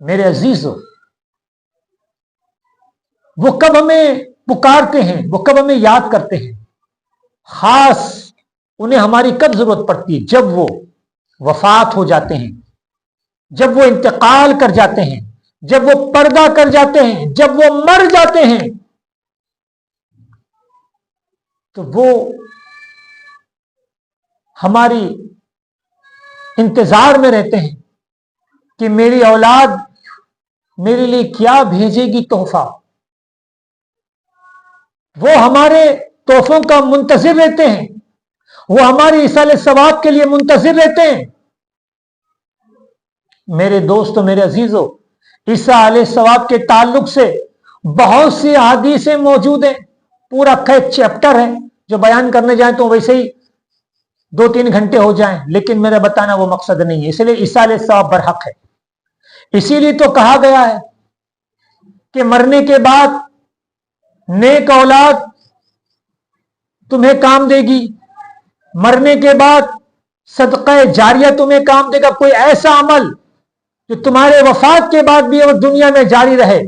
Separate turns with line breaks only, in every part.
میرے عزیزوں، وہ کب ہمیں پکارتے ہیں، وہ کب ہمیں یاد کرتے ہیں، خاص انہیں ہماری کب ضرورت پڑتی ہے؟ جب وہ وفات ہو جاتے ہیں، جب وہ انتقال کر جاتے ہیں، جب وہ پردہ کر جاتے ہیں، جب وہ مر جاتے ہیں، تو وہ ہماری انتظار میں رہتے ہیں کہ میری اولاد میرے لیے کیا بھیجے گی تحفہ۔ وہ ہمارے تحفوں کا منتظر رہتے ہیں، وہ ہماری ایصال ثواب کے لیے منتظر رہتے ہیں۔ میرے دوستو، میرے عزیزو، عیسیٰ علیہ ثواب کے تعلق سے بہت سی احادیثیں موجود ہیں، پورا ایک چیپٹر ہے، جو بیان کرنے جائیں تو ویسے ہی 2-3 گھنٹے ہو جائیں، لیکن میرا بتانا وہ مقصد نہیں ہے، اس لیے عیسیٰ علیہ ثواب برحق ہے۔ اسی لیے تو کہا گیا ہے کہ مرنے کے بعد نیک اولاد تمہیں کام دے گی، مرنے کے بعد صدقہ جاریہ تمہیں کام دے گا، کوئی ایسا عمل جو تمہارے وفات کے بعد بھی اور دنیا میں جاری رہے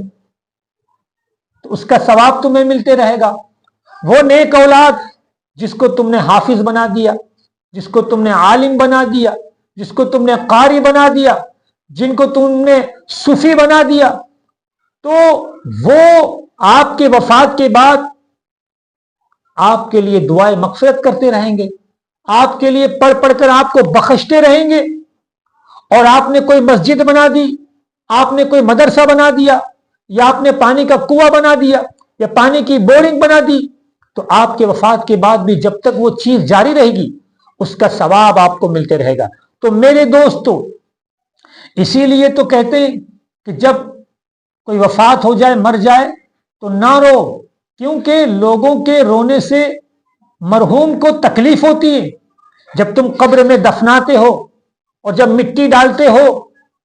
تو اس کا ثواب تمہیں ملتے رہے گا۔ وہ نیک اولاد جس کو تم نے حافظ بنا دیا، جس کو تم نے عالم بنا دیا، جس کو تم نے قاری بنا دیا، جن کو تم نے صوفی بنا دیا، تو وہ آپ کے وفات کے بعد آپ کے لیے دعائیں مغفرت کرتے رہیں گے، آپ کے لیے پڑھ پڑھ کر آپ کو بخشتے رہیں گے۔ اور آپ نے کوئی مسجد بنا دی، آپ نے کوئی مدرسہ بنا دیا، یا آپ نے پانی کا کنواں بنا دیا، یا پانی کی بورنگ بنا دی، تو آپ کے وفات کے بعد بھی جب تک وہ چیز جاری رہے گی اس کا ثواب آپ کو ملتے رہے گا۔ تو میرے دوستو، اسی لیے تو کہتے ہیں کہ جب کوئی وفات ہو جائے، مر جائے، تو نہ رو، کیونکہ لوگوں کے رونے سے مرحوم کو تکلیف ہوتی ہے۔ جب تم قبر میں دفناتے ہو اور جب مٹی ڈالتے ہو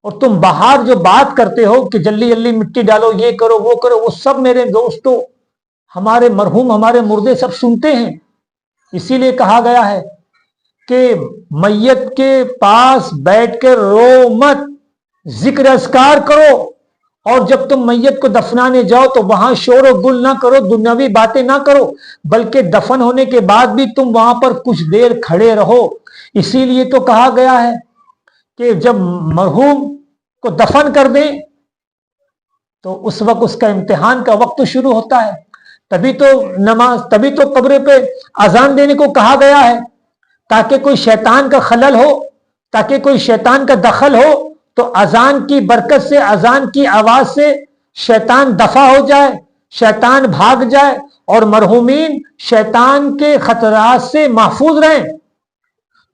اور تم باہر جو بات کرتے ہو کہ جلدی جلدی مٹی ڈالو، یہ کرو وہ کرو، وہ سب میرے دوستو ہمارے مرحوم، ہمارے مردے سب سنتے ہیں۔ اسی لیے کہا گیا ہے کہ میت کے پاس بیٹھ کر رو مت، ذکر اذکار کرو، اور جب تم میت کو دفنانے جاؤ تو وہاں شور و گل نہ کرو، دنیاوی باتیں نہ کرو، بلکہ دفن ہونے کے بعد بھی تم وہاں پر کچھ دیر کھڑے رہو۔ اسی لیے تو کہا گیا ہے کہ جب مرحوم کو دفن کر دیں تو اس وقت اس کا امتحان کا وقت شروع ہوتا ہے، تبھی تو قبر پہ اذان دینے کو کہا گیا ہے، تاکہ کوئی شیطان کا خلل ہو، تاکہ کوئی شیطان کا دخل ہو، تو اذان کی برکت سے، اذان کی آواز سے شیطان دفع ہو جائے، شیطان بھاگ جائے، اور مرحومین شیطان کے خطرات سے محفوظ رہیں۔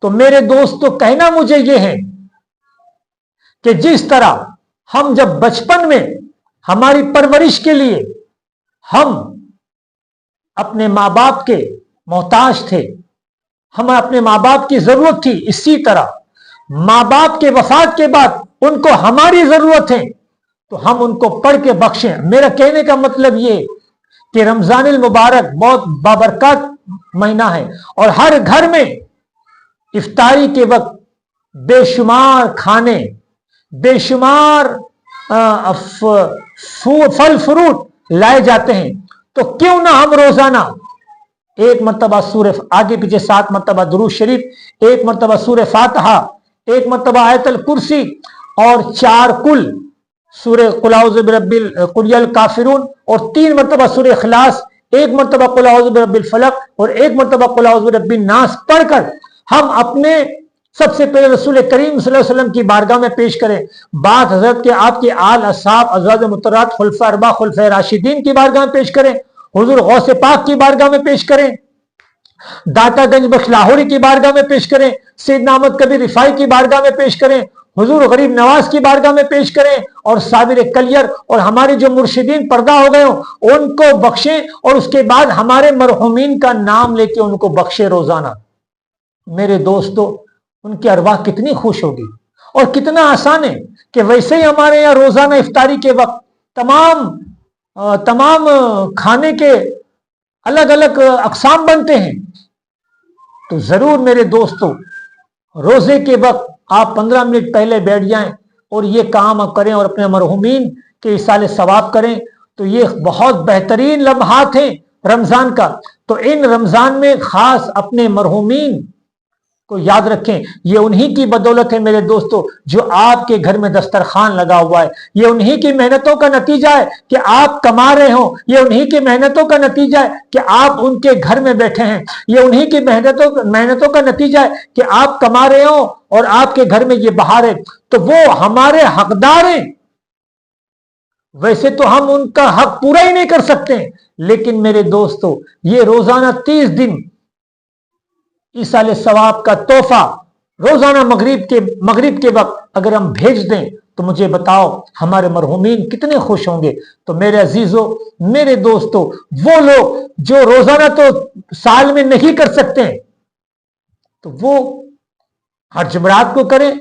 تو میرے دوستو، کہنا مجھے یہ ہے کہ جس طرح ہم جب بچپن میں ہماری پرورش کے لیے ہم اپنے ماں باپ کے محتاج تھے، ہمیں اپنے ماں باپ کی ضرورت تھی، اسی طرح ماں باپ کے وفات کے بعد ان کو ہماری ضرورت ہے، تو ہم ان کو پڑھ کے بخشیں۔ میرا کہنے کا مطلب یہ کہ رمضان المبارک بہت بابرکات مہینہ ہے، اور ہر گھر میں افطاری کے وقت بے شمار کھانے، بے شمار پھل فروٹ لائے جاتے ہیں، تو کیوں نہ ہم روزانہ ایک مرتبہ سورہ آگے پیچھے 7 مرتبہ درود شریف، 1 مرتبہ سورہ فاتحہ، 1 مرتبہ آیت الکرسی، اور 4 کل سورہ قل اعوذ برب قل یا الکافرون، اور 3 مرتبہ سورہ اخلاص، 1 مرتبہ قل اعوذ برب الفلق، اور 1 مرتبہ قل اعوذ برب الناس پڑھ کر ہم اپنے سب سے پہلے رسول کریم صلی اللہ علیہ وسلم کی بارگاہ میں پیش کریں، بعد حضرت کے آپ کے آل اصحاب ازواج مطہرات خلفاء اربعہ خلفاء راشدین کی بارگاہ میں پیش کریں، حضور غوث پاک کی بارگاہ میں پیش کریں، داتا گنج بخش لاہوری کی بارگاہ میں پیش کریں، سیدنا احمد کبیر رفاعی کی بارگاہ میں پیش کریں، حضور غریب نواز کی بارگاہ میں پیش کریں، اور صابر کلیر اور ہمارے جو مرشدین پردہ ہو گئے ہوں ان کو بخشیں، اور اس کے بعد ہمارے مرحومین کا نام لے کے ان کو بخشے روزانہ۔ میرے دوستو، ان کی ارواح کتنی خوش ہوگی، اور کتنا آسان ہے کہ ویسے ہی ہمارے یہاں روزانہ افطاری کے وقت تمام کھانے کے الگ الگ اقسام بنتے ہیں، تو ضرور میرے دوستو روزے کے وقت آپ 15 منٹ پہلے بیٹھ جائیں، اور یہ کام کریں اور اپنے مرحومین کے ایصال ثواب کریں تو یہ بہت بہترین لمحات ہیں رمضان کا. تو ان رمضان میں خاص اپنے مرحومین کو یاد رکھیں. یہ انہی کی بدولت ہے میرے دوستو جو آپ کے گھر میں دسترخوان لگا ہوا ہے. یہ انہی کی محنتوں کا نتیجہ ہے کہ آپ کما رہے ہو. یہ انہی کی محنتوں کا نتیجہ ہے کہ آپ ان کے گھر میں بیٹھے ہیں. یہ انہی کی محنتوں کا نتیجہ ہے کہ آپ کما رہے ہو اور آپ کے گھر میں یہ بہار ہے. تو وہ ہمارے حقدار ہیں. ویسے تو ہم ان کا حق پورا ہی نہیں کر سکتے, لیکن میرے دوستو یہ روزانہ 30 دن ایصال ثواب کا تحفہ روزانہ مغرب کے وقت اگر ہم بھیج دیں تو مجھے بتاؤ ہمارے مرحومین کتنے خوش ہوں گے. تو میرے عزیزو, میرے دوستو, وہ لوگ جو روزانہ تو سال میں نہیں کر سکتے تو وہ ہر جمعرات کو کریں,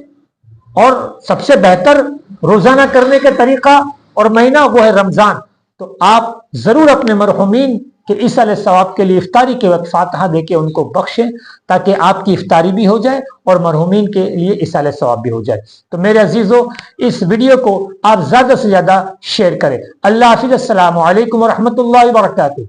اور سب سے بہتر روزانہ کرنے کا طریقہ اور مہینہ وہ ہے رمضان. تو آپ ضرور اپنے مرحومین کہ ایصال ثواب کے لیے افطاری کے وقت فاتحہ دے کے ان کو بخشیں تاکہ آپ کی افطاری بھی ہو جائے اور مرحومین کے لیے ایصال ثواب بھی ہو جائے. تو میرے عزیزو اس ویڈیو کو آپ زیادہ سے زیادہ شیئر کریں. اللہ حافظ. السلام علیکم ورحمۃ اللہ وبرکاتہ.